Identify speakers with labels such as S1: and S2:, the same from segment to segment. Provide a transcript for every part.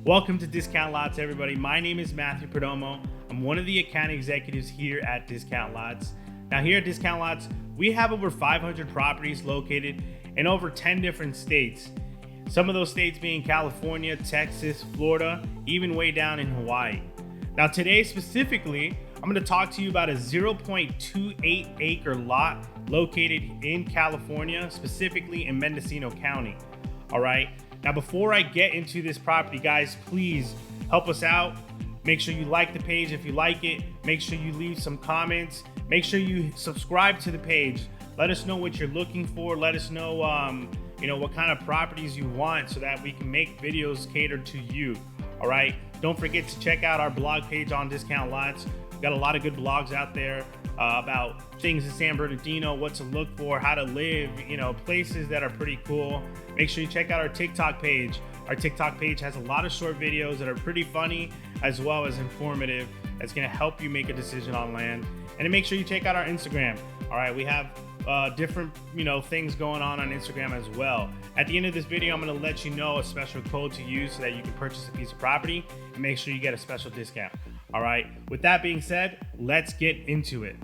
S1: Welcome to Discount Lots, everybody. My name is Matthew Perdomo. I'm one of the account executives here at Discount Lots. Now, here at Discount Lots, we have over 500 properties located in over 10 different states. Some of those states being California, Texas, Florida, even way down in Hawaii. Now, today specifically, I'm going to talk to you about a 0.28 acre lot located in California, specifically in Mendocino County. All right. Now, before I get into this property, guys, please help us out. Make sure you like the page if you like it. Make sure you leave some comments. Make sure you subscribe to the page. Let us know what you're looking for. Let us know, what kind of properties you want so that we can make videos catered to you. All right. Don't forget to check out our blog page on Discount Lots. We've got a lot of good blogs out there about things in San Bernardino, what to look for, how to live, places that are pretty cool. Make sure you check out our TikTok page. Our TikTok page has a lot of short videos that are pretty funny as well as informative. That's going to help you make a decision on land. And then make sure you check out our Instagram. All right, we have different things going on Instagram as well. At the end of this video, I'm going to let you know a special code to use so that you can purchase a piece of property and make sure you get a special discount. All right, with that being said, let's get into it.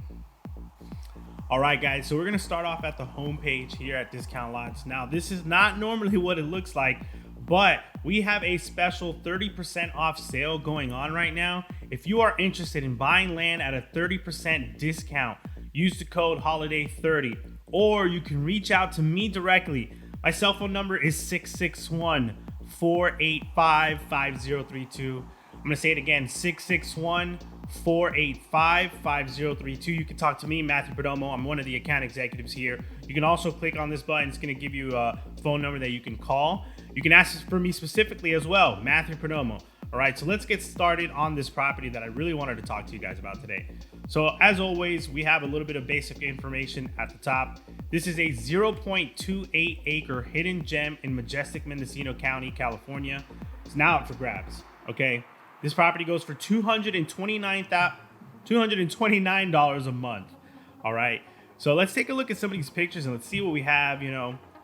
S1: All right, guys, so we're going to start off at the homepage here at Discount Lots. Now, this is not normally what it looks like, but we have a special 30% off sale going on right now. If you are interested in buying land at a 30% discount, use the code HOLIDAY30, or you can reach out to me directly. My cell phone number is 661-485-5032. I'm going to say it again, 661-485-5032. You can talk to me, Matthew Perdomo. I'm one of the account executives here. You can also click on this button. It's going to give you a phone number that you can call. You can ask for me specifically as well, Matthew Perdomo. All right, so let's get started on this property that I really wanted to talk to you guys about today. So as always, we have a little bit of basic information at the top. This is a 0.28 acre hidden gem in majestic Mendocino County, California. It's now up for grabs, okay? This property goes for $229 a month, all right? So let's take a look at some of these pictures and let's see what we have.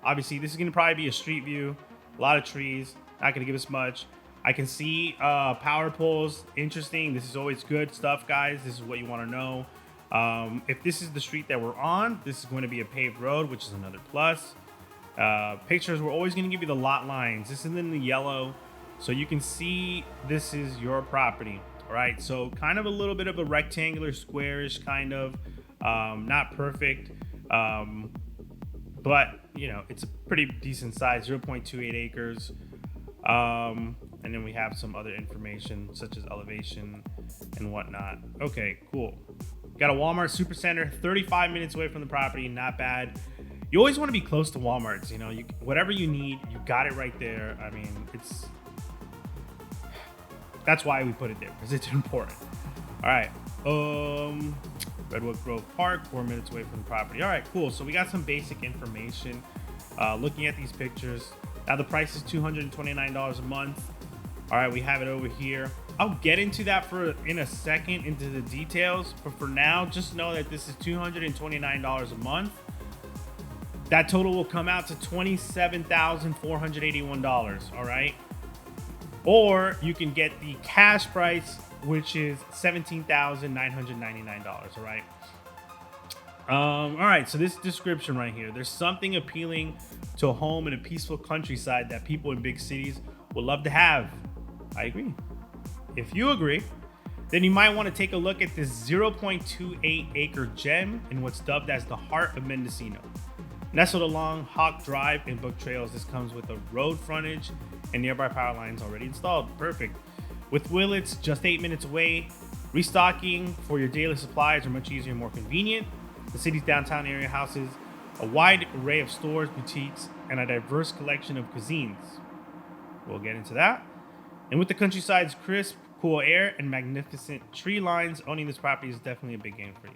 S1: Obviously, this is going to probably be a street view, a lot of trees, not going to give us much. I can see power poles. Interesting. This is always good stuff, guys. This is what you want to know. If this is the street that we're on, this is going to be a paved road, which is another plus. Pictures, we're always going to give you the lot lines. This is in the yellow, so you can see this is your property. All right, so kind of a little bit of a rectangular, squarish kind of, not perfect, but it's a pretty decent size, 0.28 acres. And then we have some other information such as elevation and whatnot. Okay, cool. Got a Walmart Supercenter 35 minutes away from the property. Not bad. You always want to be close to Walmarts. Whatever you need, you got it right there. I mean, that's why we put it there, because it's important. All right. Redwood Grove Park, 4 minutes away from the property. All right, cool. So we got some basic information. Looking at these pictures. Now the price is $229 a month. All right, we have it over here. I'll get into that in a second, into the details. But for now, just know that this is $229 a month. That total will come out to $27,481. All right. Or you can get the cash price, which is $17,999. All right. All right, so this description right here, there's something appealing to a home in a peaceful countryside that people in big cities would love to have. I agree. If you agree, then you might want to take a look at this 0.28 acre gem in what's dubbed as the Heart of Mendocino. Nestled along Hawk Drive and Brooktrails, this comes with a road frontage and nearby power lines already installed. Perfect. With Willits just 8 minutes away, restocking for your daily supplies are much easier and more convenient. The city's downtown area houses a wide array of stores, boutiques, and a diverse collection of cuisines. We'll get into that. And with the countryside's crisp, cool air and magnificent tree lines, owning this property is definitely a big game for you.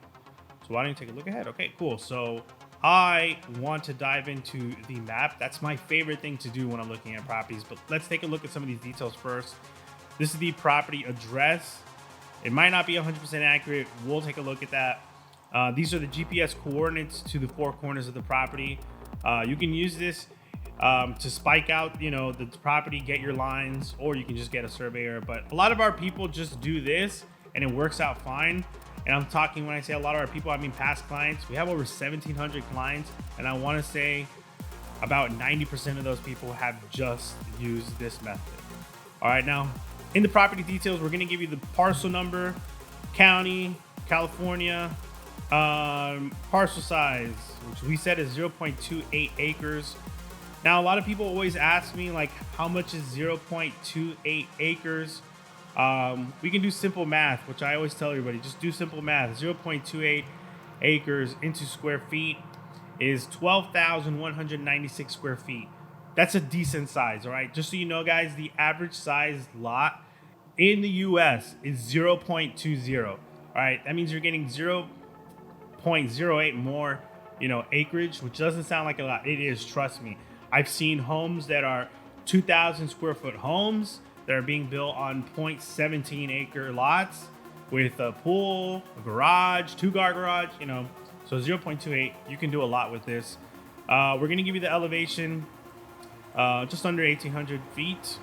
S1: So why don't you take a look ahead? Okay, cool. So I want to dive into the map. That's my favorite thing to do when I'm looking at properties. But let's take a look at some of these details first. This is the property address. It might not be 100% accurate. We'll take a look at that. These are the GPS coordinates to the four corners of the property. You can use this to spike out, you know, the property, get your lines, or you can just get a surveyor. But a lot of our people just do this and it works out fine. And I'm talking, when I say a lot of our people, I mean past clients. We have over 1,700 clients, and I want to say about 90% of those people have just used this method. All right, now in the property details, we're going to give you the parcel number, county, California, parcel size, which we said is 0.28 acres. Now, a lot of people always ask me, like, how much is 0.28 acres? We can do simple math, which I always tell everybody, just do simple math. 0.28 acres into square feet is 12,196 square feet. That's a decent size, all right? Just so you know, guys, the average size lot in the US is 0.20. All right, that means you're getting 0.08 more, you know, acreage, which doesn't sound like a lot. It is, trust me. I've seen homes that are 2,000 square foot homes that are being built on 0.17 acre lots with a pool, a garage, two-car garage, you know. So 0.28, you can do a lot with this. We're going to give you the elevation, just under 1,800 feet.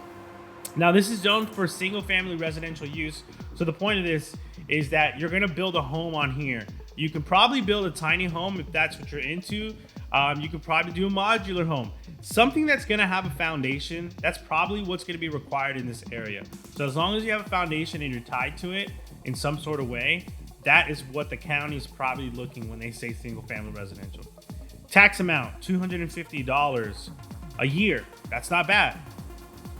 S1: Now, this is zoned for single family residential use. So the point of this is that you're going to build a home on here. You can probably build a tiny home if that's what you're into. You could probably do a modular home. Something that's going to have a foundation, that's probably what's going to be required in this area. So as long as you have a foundation and you're tied to it in some sort of way, that is what the county is probably looking when they say single family residential. Tax amount, $250 a year. That's not bad.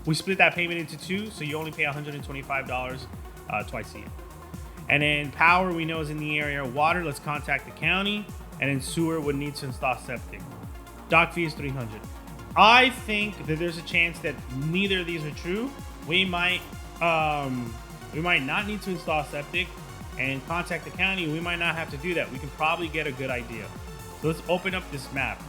S1: We split that payment into two, so you only pay $125 twice a year. And then power, we know, is in the area. Water, let's contact the county. And then sewer would need to install septic. Dock fee is $300. I think that there's a chance that neither of these are true. We might not need to install septic and contact the county. We might not have to do that. We can probably get a good idea. So let's open up this map.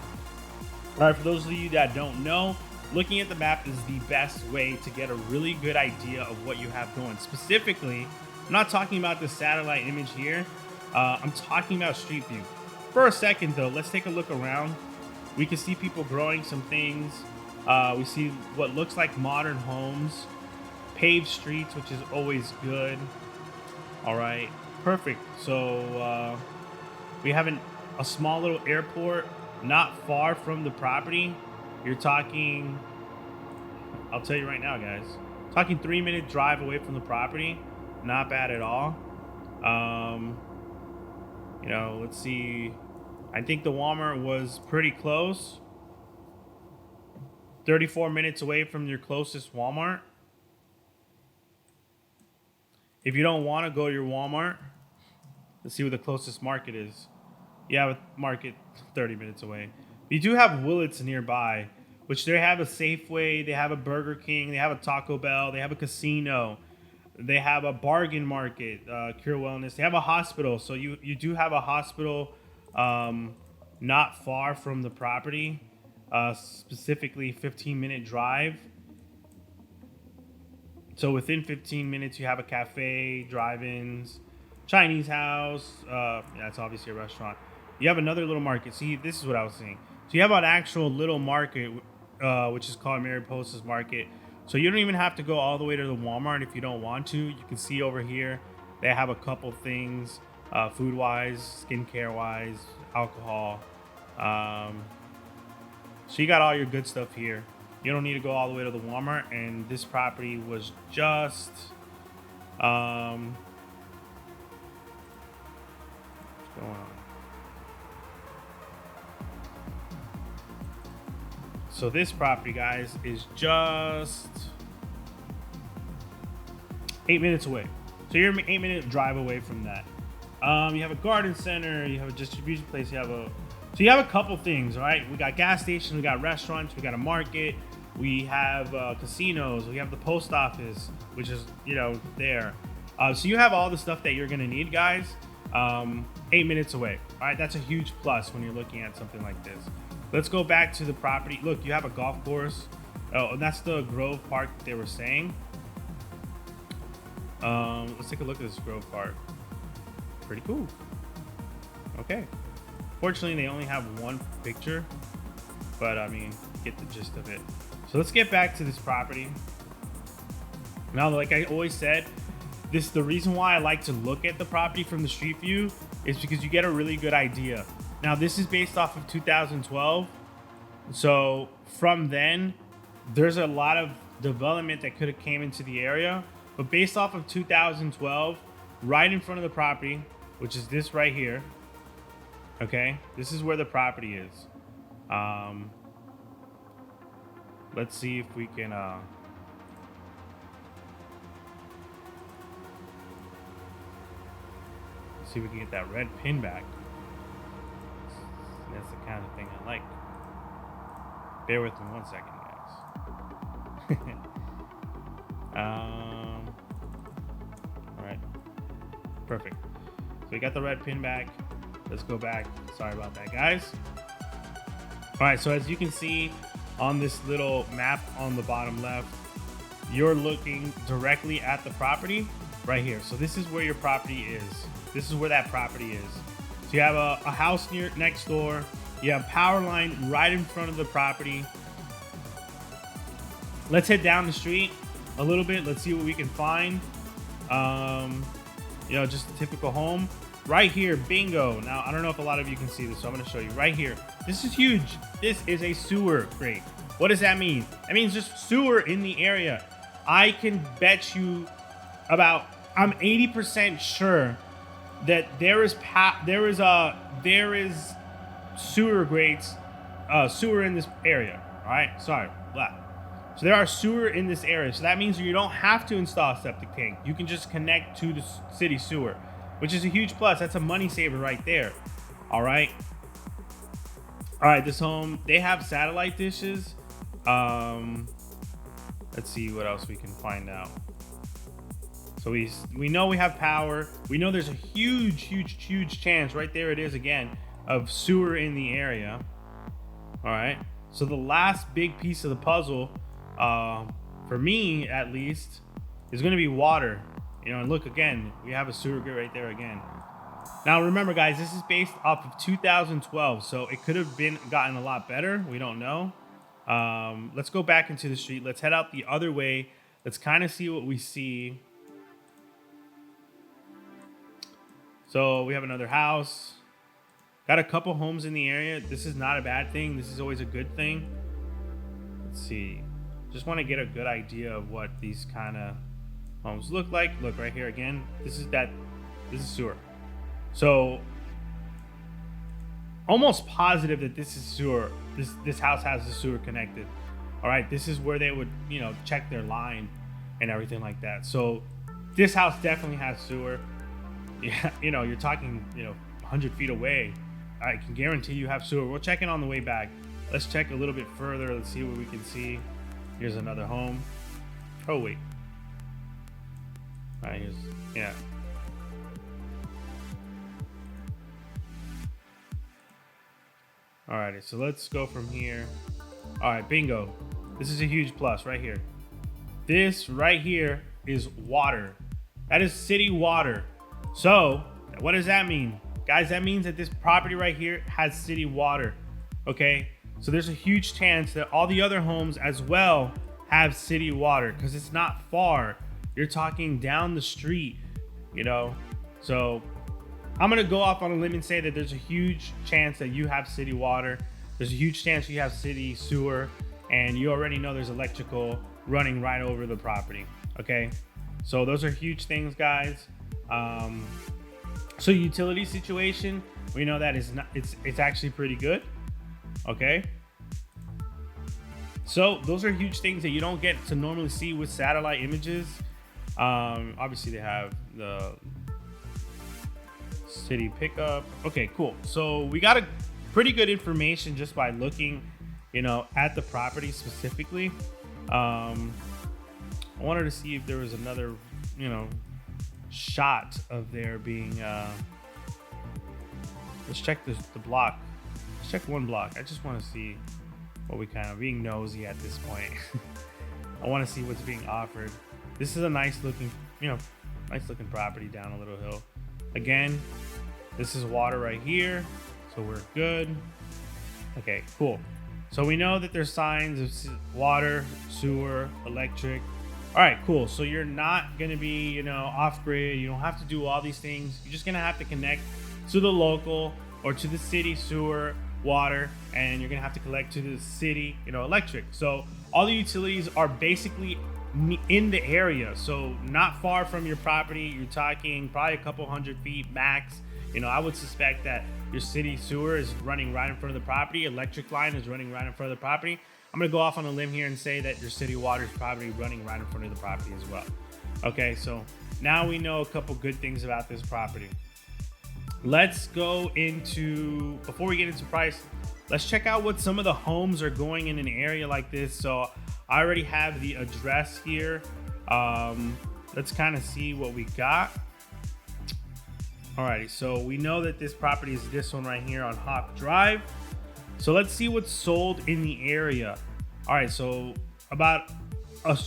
S1: All right, for those of you that don't know, looking at the map is the best way to get a really good idea of what you have going. Specifically, I'm not talking about this satellite image here. I'm talking about street view. For a second, though, let's take a look around. We can see people growing some things. We see what looks like modern homes, paved streets, which is always good. All right, perfect. So we have a small little airport not far from the property. You're talking, I'll tell you right now, guys, talking 3-minute drive away from the property. Not bad at all. You know, let's see. I think the Walmart was pretty close. 34 minutes away from your closest Walmart. If you don't want to go to your Walmart, let's see what the closest market is. You have a market 30 minutes away. You do have Willits nearby, which they have a Safeway, they have a Burger King, they have a Taco Bell, they have a casino. They have a bargain market, Cure Wellness. They have a hospital. So you do have a hospital not far from the property, specifically 15-minute drive. So within 15 minutes, you have a cafe, drive-ins, Chinese house. That's obviously a restaurant. You have another little market. See, this is what I was saying. So you have an actual little market, which is called Mariposa's Market. So you don't even have to go all the way to the Walmart if you don't want to. You can see over here, they have a couple things, food-wise, skincare-wise, alcohol. So you got all your good stuff here. You don't need to go all the way to the Walmart. And this property was just, what's going on? So this property, guys, is just 8 minutes away. So you're an 8-minute drive away from that. You have a garden center, you have a distribution place, so you have a couple things, all right? We got gas stations, we got restaurants, we got a market, we have casinos, we have the post office, which is, you know, there. So you have all the stuff that you're gonna need, guys, 8 minutes away. All right, that's a huge plus when you're looking at something like this. Let's go back to the property. Look, you have a golf course. Oh, and that's the Grove Park that they were saying. Let's take a look at this Grove Park. Pretty cool. Okay. Fortunately, they only have one picture. but I mean, get the gist of it. So let's get back to this property. Now, like I always said, the reason why I like to look at the property from the street view is because you get a really good idea. Now, this is based off of 2012. So from then, there's a lot of development that could have came into the area. But based off of 2012, right in front of the property, which is this right here, okay, this is where the property is. Let's see if we can see if we can get that red pin back. That's the kind of thing I like. Bear with me 1 second, guys. All right, perfect. So we got the red pin back. Let's go back. Sorry about that, guys. All right, so as you can see on this little map on the bottom left, you're looking directly at the property right here. So this is where your property is. This is where that property is. So you have a house next door. You have power line right in front of the property. Let's head down the street a little bit. Let's see what we can find. You know, just a typical home. Right here, bingo. Now, I don't know if a lot of you can see this, so I'm going to show you right here. This is huge. This is a sewer grate. What does that mean? That means just sewer in the area. I can bet you I'm 80% sure that there is sewer grates, sewer in this area. All right, sorry, blah. So there are sewer in this area. So that means you don't have to install a septic tank. You can just connect to the city sewer, which is a huge plus. That's a money saver right there. All right. All right, this home, they have satellite dishes. Let's see what else we can find out. So we know we have power. We know there's a huge chance, right there it is again, of sewer in the area. All right. So the last big piece of the puzzle, for me at least, is going to be water. You know, and look again, we have a sewer grate right there again. Now remember, guys, this is based off of 2012, so it could have gotten a lot better. We don't know. Let's go back into the street. Let's head out the other way. Let's kind of see what we see. So we have another house. Got a couple homes in the area. This is not a bad thing. This is always a good thing. Let's see. Just want to get a good idea of what these kind of homes look like. Look right here again. This is sewer. So almost positive that this is sewer. This house has the sewer connected. All right. This is where they would, you know, check their line and everything like that. So this house definitely has sewer. Yeah, you know, you're talking, you know, 100 feet away. I can guarantee you have sewer. We'll check it on the way back. Let's check a little bit further. Let's see what we can see. Here's another home. Oh, wait. All right, yeah. All righty, so let's go from here. All right, bingo. This is a huge plus right here. This right here is water. That is city water. So what does that mean? Guys, that means that this property right here has city water. Okay, so there's a huge chance that all the other homes as well have city water because it's not far. You're talking down the street, you know. So I'm gonna go off on a limb and say that there's a huge chance that you have city water. There's a huge chance you have city sewer, and you already know there's electrical running right over the property. Okay, so those are huge things, guys. So utility situation, we know that it's actually pretty good. Okay. So those are huge things that you don't get to normally see with satellite images. Obviously they have the city pickup. Okay, cool. So we got a pretty good information just by looking, you know, at the property specifically. I wanted to see if there was another, you know, shot of there being let's check the block. Let's check one block. I just want to see what we kind of being nosy at this point. I want to see what's being offered. This is a nice looking, you know, nice looking property down a little hill. Again, this is water right here, so we're good. Okay, cool. So we know that there's signs of water, sewer, electric. All right, cool. So you're not going to be, off grid. You don't have to do all these things. You're just going to have to connect to the local or to the city sewer, water, and you're going to have to collect to the city, electric. So all the utilities are basically in the area. So not far from your property. You're talking probably a couple 100 feet max. I would suspect that your city sewer is running right in front of the property. Electric line is running right in front of the property. I'm going to go off on a limb here and say that your city water is probably running right in front of the property as well. Okay, so now we know a couple good things about this property. Let's go into, before we get into price, let's check out what some of the homes are going in an area like this. So I already have the address here. Let's kind of see what we got. Alrighty, so we know that this property is this one right here on Hawk Drive. So let's see what's sold in the area. All right, so about a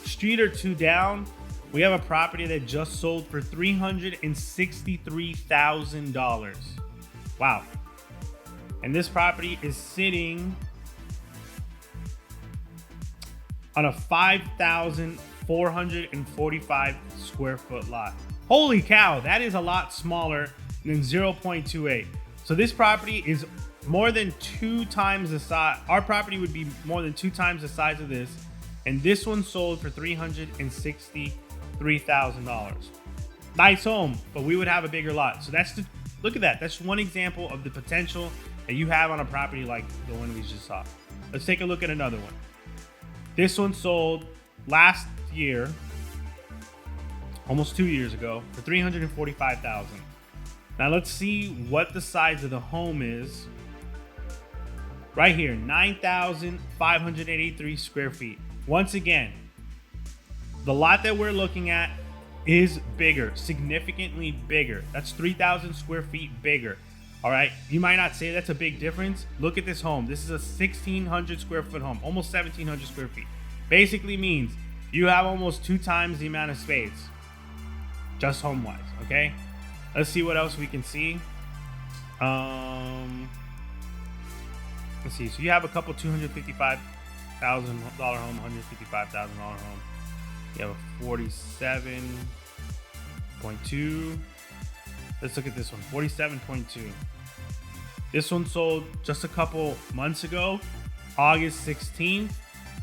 S1: street or two down, we have a property that just sold for $363,000. Wow. And this property is sitting on a 5,445 square foot lot. Holy cow, that is a lot smaller than 0.28. So this property is more than 2 times the size. Our property would be more than 2 times the size of this. And this one sold for $363,000. Nice home, but we would have a bigger lot. So look at that. That's one example of the potential that you have on a property like the one we just saw. Let's take a look at another one. This one sold last year, almost 2 years ago, for $345,000. Now let's see what the size of the home is. Right here, 9,583 square feet. Once again, the lot that we're looking at is bigger, significantly bigger. That's 3,000 square feet bigger. All right, you might not say that's a big difference. Look at this home. This is a 1,600 square foot home, almost 1,700 square feet. Basically means you have almost 2 times the amount of space, just home wise. Okay, let's see what else we can see. Let's see. So you have a couple $255,000 home, $155,000 home. You have a 47.2. Let's look at this one. 47.2. This one sold just a couple months ago, August 16th.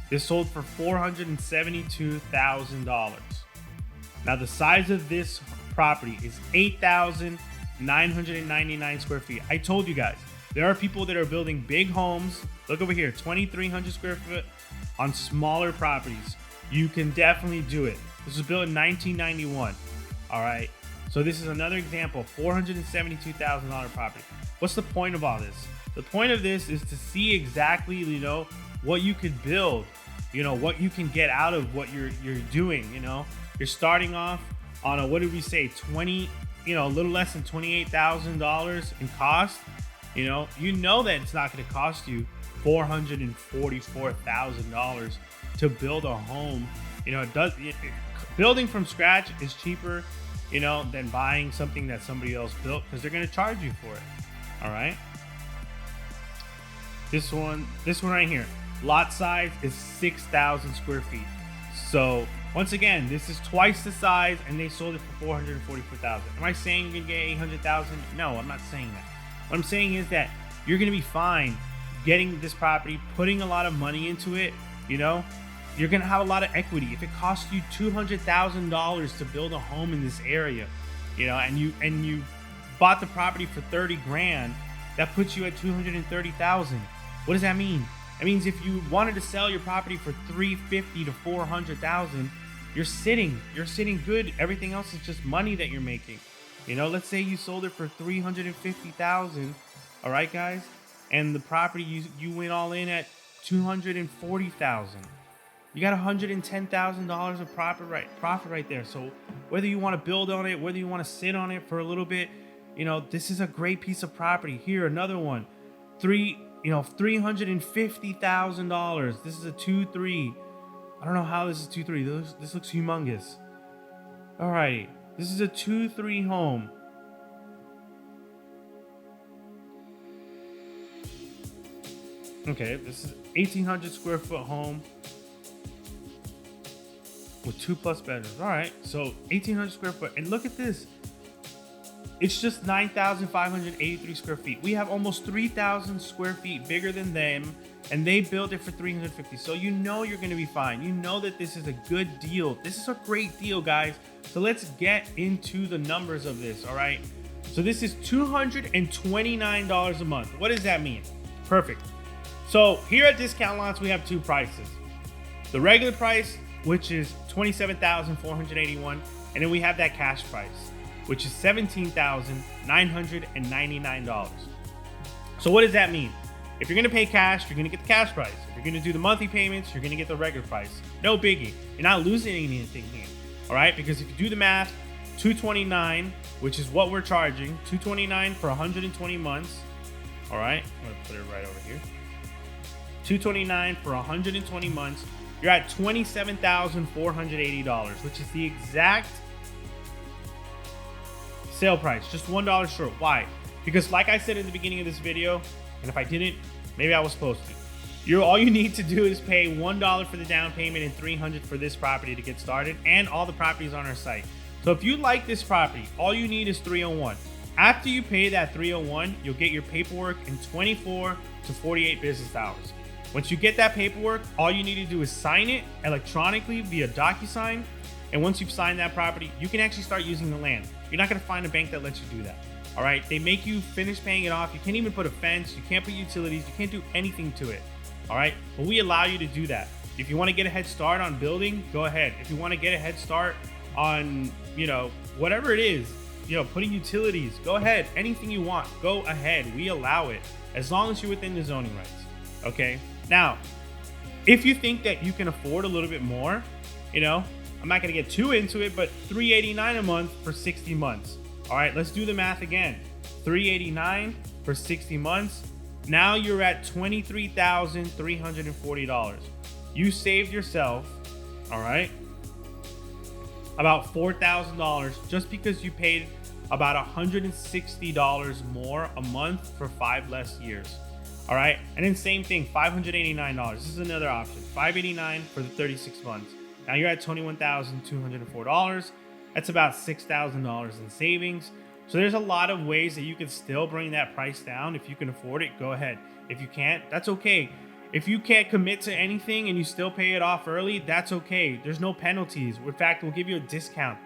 S1: This sold for $472,000. Now the size of this property is 8,999 square feet. I told you guys, there are people that are building big homes. Look over here, 2,300 square foot on smaller properties. You can definitely do it. This was built in 1991. All right. So this is another example, $472,000 property. What's the point of all this? The point of this is to see exactly, what you could build, what you can get out of what you're doing. You're starting off on a, what did we say, a little less than $28,000 in cost. That it's not going to cost you $444,000 to build a home. Building from scratch is cheaper, than buying something that somebody else built, because they're going to charge you for it. All right. This one right here, lot size is 6,000 square feet. So once again, this is twice the size, and they sold it for $444,000. Am I saying you're gonna get $800,000? No, I'm not saying that. What I'm saying is that you're gonna be fine getting this property, putting a lot of money into it. You're gonna have a lot of equity. If it costs you $200,000 to build a home in this area, and you bought the property for 30 grand, that puts you at 230,000. What does that mean? That means if you wanted to sell your property for 350 to 400,000, you're sitting good. Everything else is just money that you're making. Let's say you sold it for 350,000. All right, guys, and the property you went all in at 240,000. You got $110,000 of profit right there. So whether you want to build on it, whether you want to sit on it for a little bit, this is a great piece of property. Here, another one, $350,000. This is a 2-3. I don't know how this is 2-3. This looks humongous. All right, this is a 2-3 home. Okay, this is 1,800 square foot home with 2+ bedrooms. All right, so 1,800 square foot. And look at this. It's just 9,583 square feet. We have almost 3,000 square feet bigger than them, and they built it for 350. So you know you're gonna be fine. You know that this is a good deal. This is a great deal, guys. So let's get into the numbers of this, all right? So this is $229 a month. What does that mean? Perfect. So here at Discount Lots, we have two prices. The regular price, which is $27,481, and then we have that cash price, which is $17,999. So what does that mean? If you're gonna pay cash, you're gonna get the cash price. If you're gonna do the monthly payments, you're gonna get the regular price. No biggie. You're not losing anything here, all right? Because if you do the math, $229, which is what we're charging, $229 for 120 months, all right? I'm gonna put it right over here. $229 for 120 months, you're at $27,480, which is the exact sale price, just $1 short. Why? Because like I said in the beginning of this video, and if I didn't, maybe I was supposed to. All you need to do is pay $1 for the down payment and $300 for this property to get started, and all the properties on our site. So if you like this property, all you need is $301. After you pay that $301, you'll get your paperwork in 24 to 48 business hours. Once you get that paperwork, all you need to do is sign it electronically via DocuSign. And once you've signed that property, you can actually start using the land. You're not gonna find a bank that lets you do that. All right, they make you finish paying it off. You can't even put a fence, you can't put utilities, you can't do anything to it. All right, but we allow you to do that. If you wanna get a head start on building, go ahead. If you wanna get a head start on, whatever it is, putting utilities, go ahead. Anything you want, go ahead. We allow it as long as you're within the zoning rights, okay? Now, if you think that you can afford a little bit more, I'm not gonna get too into it, but $389 a month for 60 months. All right, let's do the math again. $389 for 60 months. Now you're at $23,340. You saved yourself, all right, about $4,000 just because you paid about $160 more a month for 5 less years. All right, and then same thing, $589. This is another option. $589 for the 36 months. Now you're at $21,204. That's about $6,000 in savings. So there's a lot of ways that you can still bring that price down. If you can afford it, go ahead. If you can't, that's okay. If you can't commit to anything and you still pay it off early, that's okay. There's no penalties. In fact, we'll give you a discount.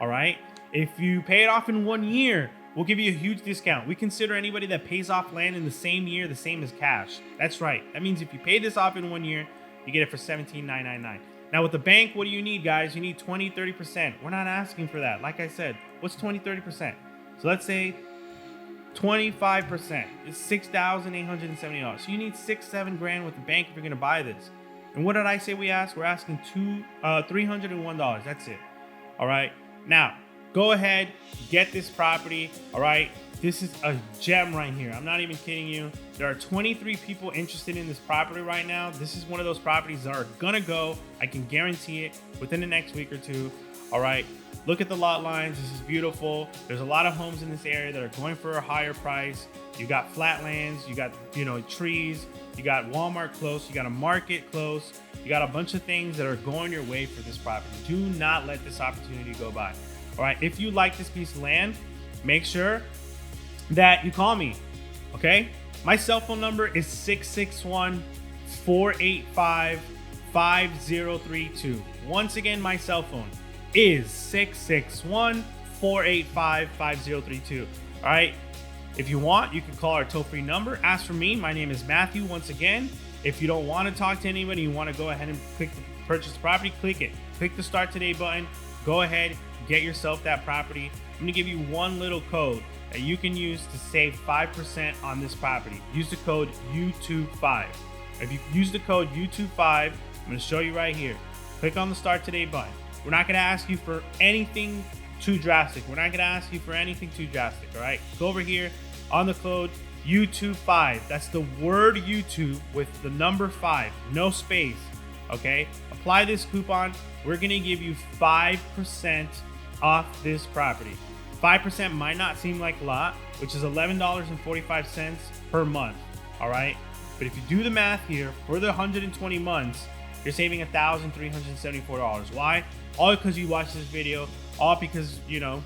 S1: All right. If you pay it off in 1 year, we'll give you a huge discount. We consider anybody that pays off land in the same year the same as cash. That's right. That means if you pay this off in 1 year, you get it for $17,999. Now with the bank, what do you need, guys? You need 20, 30%. We're not asking for that. Like I said, what's 20, 30%? So let's say 25% is $6,870. So you need $6-7 with the bank if you're gonna buy this. And what did I say we asked? We're asking $301. That's it. All right. Now go ahead, get this property. All right. This is a gem right here. I'm not even kidding you. There are 23 people interested in this property right now. This is one of those properties that are gonna go. I can guarantee it within the next week or two. All right. Look at the lot lines. This is beautiful. There's a lot of homes in this area that are going for a higher price. You got flatlands, you got, trees, you got Walmart close, you got a market close, you got a bunch of things that are going your way for this property. Do not let this opportunity go by. All right. If you like this piece of land, make sure that you call me. Okay. My cell phone number is 661-485-5032. Once again, my cell phone is 661-485-5032. All right. If you want, you can call our toll-free number. Ask for me. My name is Matthew. Once again, if you don't want to talk to anybody, you want to go ahead and click the purchase the property, click it. Click the start today button. Go ahead, get yourself that property. I'm going to give you one little code that you can use to save 5% on this property. Use the code U25. If you use the code U25, I'm going to show you right here. Click on the start today button. We're not going to ask you for anything too drastic. All right? Go over here on the code U25. That's the word YouTube with the number 5, no space. Okay? Apply this coupon. We're going to give you 5% off this property. 5% might not seem like a lot, which is $11.45 per month. All right. But if you do the math here, for the 120 months, you're saving $1,374. Why? All because you watched this video, all because, you know,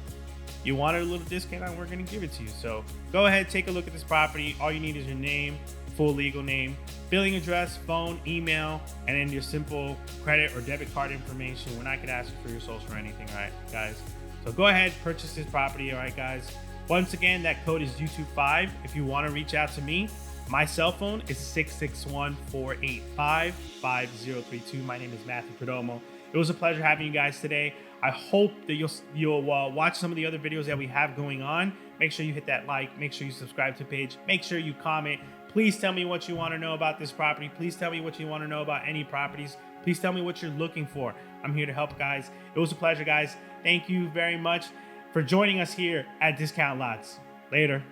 S1: you wanted a little discount and we're going to give it to you. So go ahead, take a look at this property. All you need is your name, full legal name, billing address, phone, email, and then your simple credit or debit card information. We're not going to ask you for your social or anything, all right, guys? So go ahead, purchase this property, all right, guys? Once again, that code is YouTube5. If you want to reach out to me, my cell phone is 661-485-5032. My name is Matthew Perdomo. It was a pleasure having you guys today. I hope that you'll watch some of the other videos that we have going on. Make sure you hit that like. Make sure you subscribe to the page. Make sure you comment. Please tell me what you want to know about this property. Please tell me what you want to know about any properties. Please tell me what you're looking for. I'm here to help, guys. It was a pleasure, guys. Thank you very much for joining us here at Discount Lots. Later.